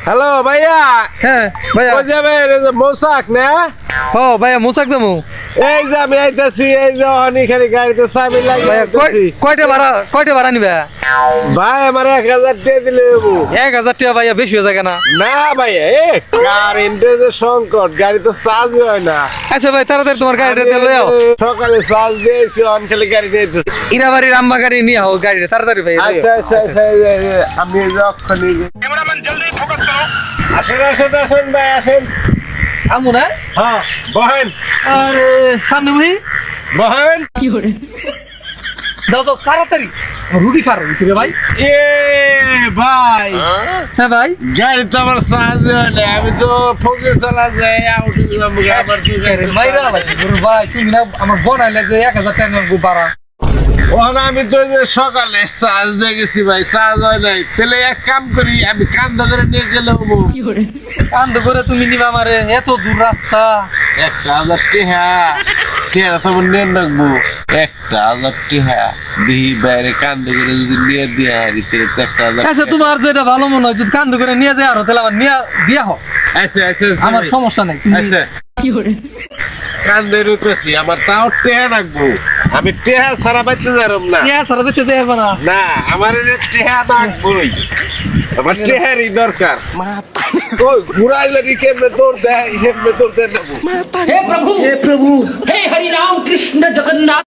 Hello ভাইয়া। হ্যাঁ ভাইয়া। কই যাবেন? এই যে মোসাক না? ও ভাইয়া মোসাক যাবো। এই যে আমি আইতাছি, এই যে অনেকখানি গাড়িতে চাবি লাগিয়ে ভাইয়া আইতাছি। কয়টা ভাড়া নিবে? ভাই আমার 1000 টাকা দিলে হবো। 1000 টাকা ভাইয়া বেশি হয়ে যায় না? না ভাইয়া, কারেন্টের যে সংকট, গাড়ি তো চার্জ হয় না। আচ্ছা ভাই তাড়াতাড়ি তোমার গাড়িটা দিয়ে লয়ে আও। সকালে চার্জ দিয়েছি, অনখালি গাড়ি নিয়ে আইতাছি। ইরাবাড়ির আম্মা গাড়ি নিয়ে আও গাড়িটা তাড়াতাড়ি ভাই। আচ্ছা আচ্ছা আচ্ছা, আমি যখনই আসেন আসেন আসেন ভাই আসেন। আমু না? হ্যাঁ বহেন আরে সামনে বহি। বহেন। যাও যাও তাড়াতাড়ি, রুগী খারাপ হয়েছে রে ভাই। এ ভাই, হ্যাঁ ভাই। গাড়ি তো আমার চার্জ হয় না, আমি তো ফকির চালা যাই আউটে যাবো, আবার কি আরে মাইরা ভাই, ওরে ভাই তুমি না আমার বনাইলে যে 1000 টাকা নেব বাড়া। ওখানে আমি তো যে সকালে চার্জ দিয়ে গেছি ভাই, চার্জ হয় নাই। তাহলে এক কাম করি, আমি কান্দ করে নিয়ে গেলে হবো। কান্দ করে তুমি নিবা আমারে, এত দূর রাস্তা। 1000 টাকা টেরা তো আমার নিয়ে রাখবো। 1000 টাকা দিহি বাইরে কান্দ করে যদি নিয়ে দিয়ে হারি, তাহলে তো 1000। আচ্ছা তোমার যেটা ভালো মনে হয় যদি কান্দ করে নিয়ে যায় আরো, তাহলে আমার নিয়ে দিয়া হোক, আচ্ছা আচ্ছা আমার সমস্যা নাই। তুমি আচ্ছা কান্দে রুতেছি, আমার তাও টেহা রাখবো। আমি টেহা সারা বাইতে যারম না। ইয়া সারা দিতে যাবে না। না, আমার টেহা রাখবোই, আমার টেহারই দরকার। ওই ঘুরাই লাগি কেমনে দৌড় দেয়, কেমনে দৌড় দেয় নেবো। हे प्रभु हे हरि राम कृष्ण जगन्नाथ।